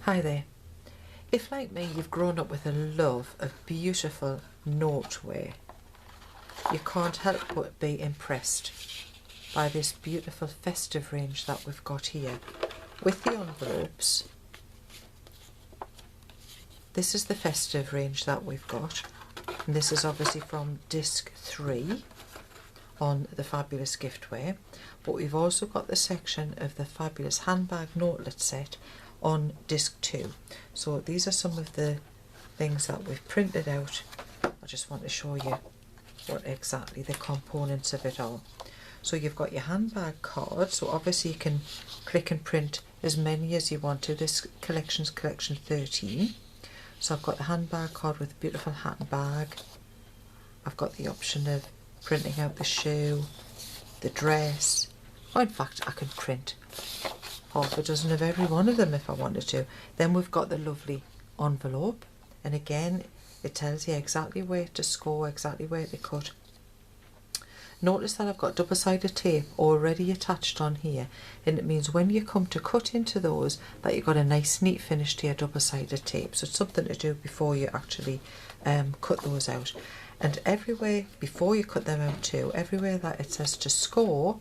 Hi there. If like me you've grown up with a love of beautiful noteware, you can't help but be impressed by this beautiful festive range that we've got here with the envelopes. This is the festive range that we've got, and this is obviously from disc 3 on the fabulous Giftware, but we've also got the section of the fabulous Handbag Note Set on disc 2. So these are some of the things that we've printed out. I just want to show you what exactly the components of it are. So you've got your handbag card, so obviously you can click and print as many as you want to. This collection's collection 13. So I've got the handbag card with a beautiful hat and bag. I've got the option of printing out the shoe, the dress, or in fact I can print half a dozen of every one of them if I wanted to. Then we've got the lovely envelope, and again it tells you exactly where to score, exactly where to cut. Notice that I've got double-sided tape already attached on here, and it means when you come to cut into those that you've got a nice neat finish to your double-sided tape. So it's something to do before you actually cut those out. And everywhere, before you cut them out too, everywhere that it says to score,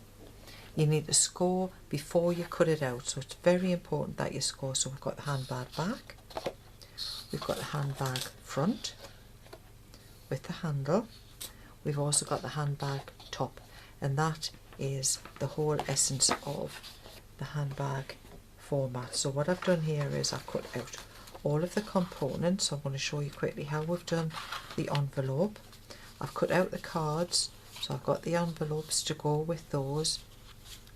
you need to score before you cut it out. So it's very important that you score. So we've got the handbag back, we've got the handbag front with the handle, we've also got the handbag top, and that is the whole essence of the handbag format. So what I've done here is I've cut out all of the components. I'm going to show you quickly how we've done the envelope. I've cut out the cards, so I've got the envelopes to go with those.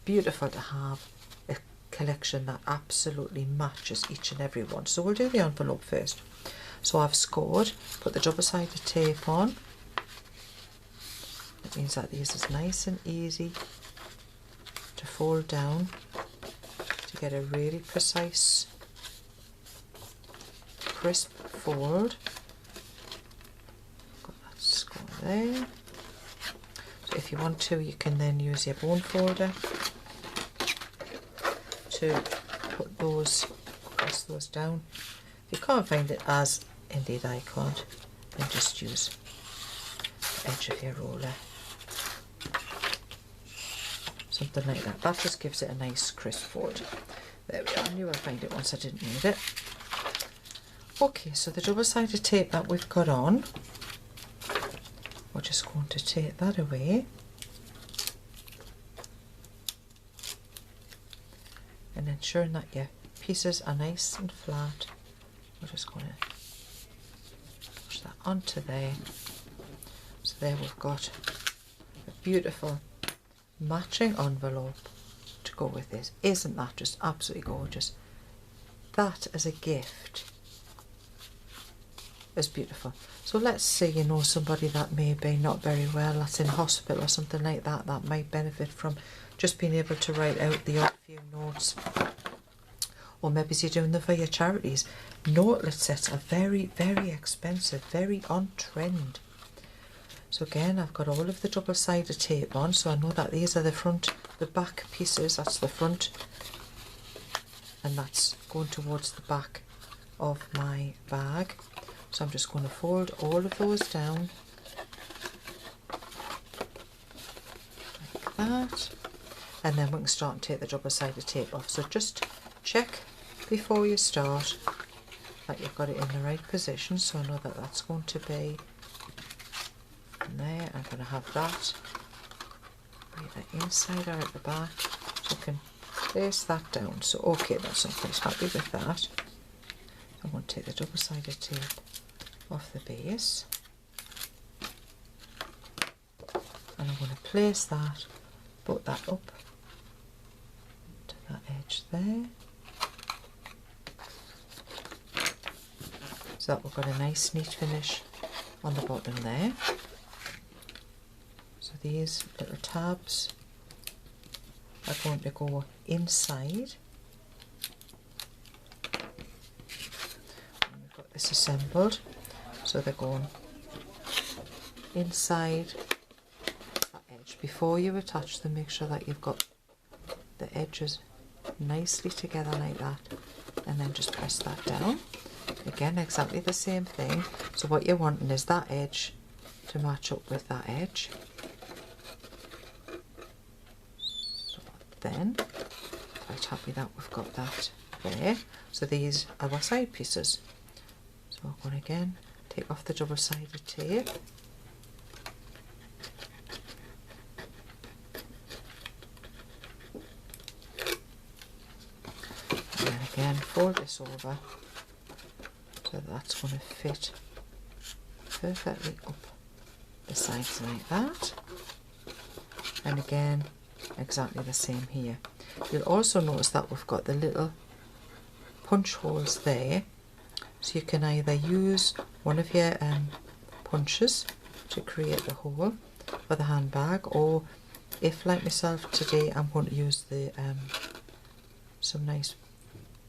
Beautiful to have a collection that absolutely matches each and every one. So we'll do the envelope first. So I've scored, put the double-sided tape on. It means that these is nice and easy to fold down to get a really precise, crisp fold. Got that score there. So if you want to, you can then use your bone folder to put those, press those down. If you can't find it, as indeed I can't, then just use the edge of your roller. Something like that. That just gives it a nice crisp fold. There we are. I knew I'd find it once I didn't need it. Okay, so the double-sided tape that we've got on, we're just going to take that away. And ensuring that your pieces are nice and flat, we're just going to push that onto there. So there we've got a beautiful matching envelope to go with this. Isn't that just absolutely gorgeous? That as a gift is beautiful. So let's say you know somebody that may be not very well, that's in hospital or something like that, that might benefit from just being able to write out the odd few notes. Or maybe you're doing them for your charities. Notelet sets are very, very expensive, very on trend. So again, I've got all of the double-sided tape on, so I know that these are the front, the back pieces. That's the front, and that's going towards the back of my bag. So I'm just going to fold all of those down like that, and then we can start and take the double-sided tape off. So just check before you start that you've got it in the right position. So I know that that's going to be there. I'm going to have that either inside or at the back, so I can place that down. So okay, that's okay, I'm happy with that. I'm going to take the double-sided tape off the base, and I'm going to place that, put that up to that edge there, so that we've got a nice neat finish on the bottom there. So these little tabs are going to go inside. And we've got this assembled, so they're going inside that edge. Before you attach them, make sure that you've got the edges nicely together like that. and then just press that down. Again, exactly the same thing. So what you're wanting is that edge to match up with that edge. So then, quite happy that we've got that there. So these are our side pieces. So I'm going to again take off the double-sided tape. And then again fold this over so that's going to fit perfectly up the sides like that. And again exactly the same here. You'll also notice that we've got the little punch holes there, so you can either use one of your punches to create the hole for the handbag, or if like myself today I'm going to use the some nice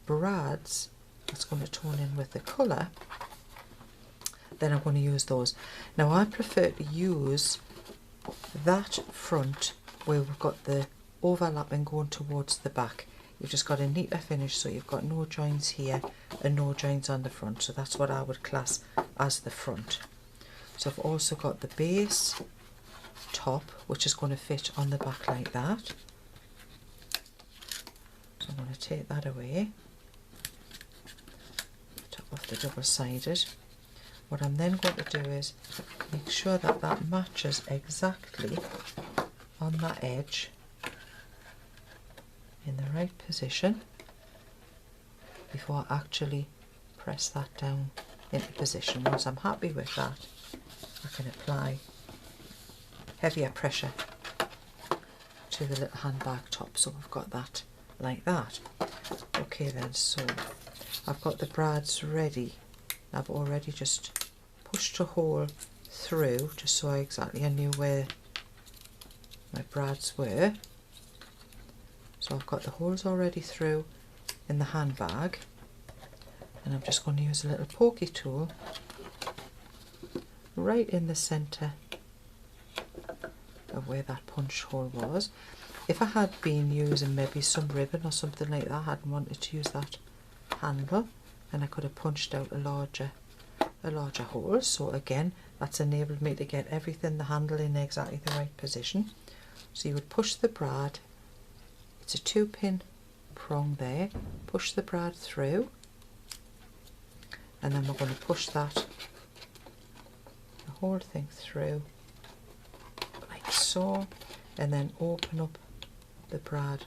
brads that's going to tone in with the colour, then I'm going to use those. Now I prefer to use that front where we've got the overlapping going towards the back. You've just got a neater finish, so you've got no joins here and no joins on the front, so that's what I would class as the front. So I've also got the base top, which is going to fit on the back like that. So I'm going to take that away, top off the double-sided. What I'm then going to do is make sure that that matches exactly on that edge in the right position before I actually press that down into position. Once I'm happy with that, I can apply heavier pressure to the little handbag top. So I've got that like that. Okay then, so I've got the brads ready. I've already just pushed a hole through just so I knew where my brads were. So I've got the holes already through in the handbag, and I'm just going to use a little pokey tool right in the centre of where that punch hole was. If I had been using maybe some ribbon or something like that, I hadn't wanted to use that handle, and I could have punched out a larger hole. So again, that's enabled me to get everything, the handle in exactly the right position. So you would push the brad, it's a 2-pin prong there, push the brad through, and then we're going to push the whole thing through like so, and then open up the brad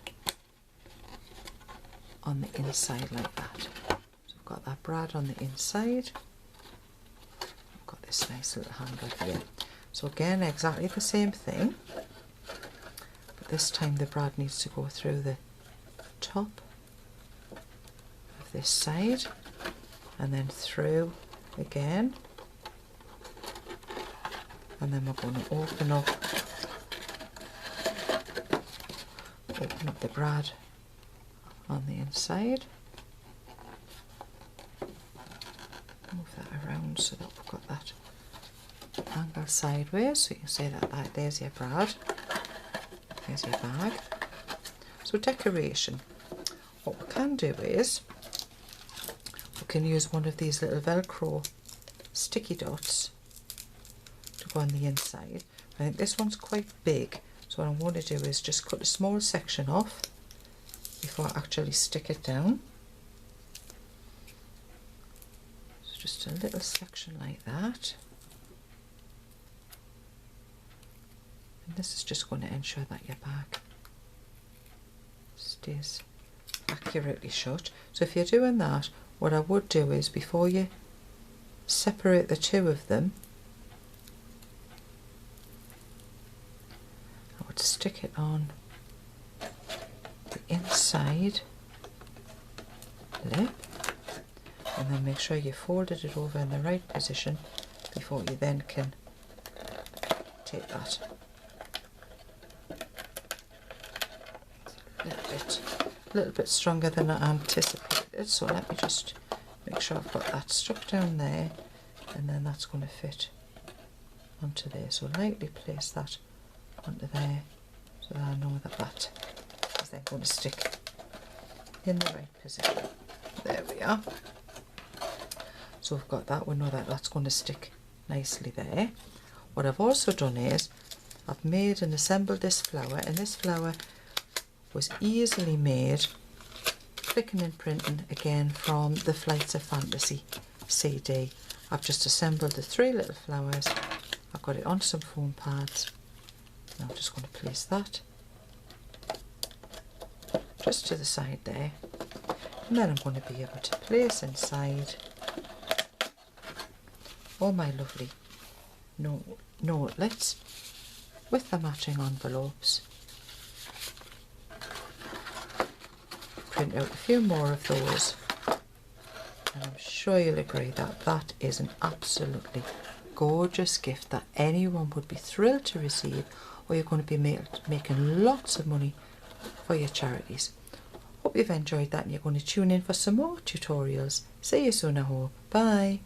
on the inside like that. So I've got that brad on the inside. I've got this nice little handle here. So again, exactly the same thing. This time the brad needs to go through the top of this side and then through again, and then we're going to open up the brad on the inside, move that around so that we've got that angle sideways, so you can see that there's your brad. Here's your bag. So decoration, what we can do is we can use one of these little Velcro sticky dots to go on the inside. I think this one's quite big, so what I'm going to do is just cut a small section off before I actually stick it down. So just a little section like that. And this is just going to ensure that your bag stays accurately shut. So if you're doing that, what I would do is before you separate the two of them, I would stick it on the inside lip, and then make sure you folded it over in the right position before you then can take that. A little bit stronger than I anticipated, so let me just make sure I've got that stuck down there, and then that's going to fit onto there. So lightly place that onto there so that I know that that is then going to stick in the right position. There we are. So we've got that. We know that that's going to stick nicely there. What I've also done is I've made and assembled this flower, and this flower was easily made clicking and printing again from the Flights of Fantasy CD. I've just assembled the 3 little flowers. I've got it on some foam pads. Now I'm just going to place that just to the side there, and then I'm going to be able to place inside all my lovely notelets with the matching envelopes. Print out a few more of those, and I'm sure you'll agree that that is an absolutely gorgeous gift that anyone would be thrilled to receive, or you're going to be making lots of money for your charities. Hope you've enjoyed that and you're going to tune in for some more tutorials. See you soon, I hope. Bye.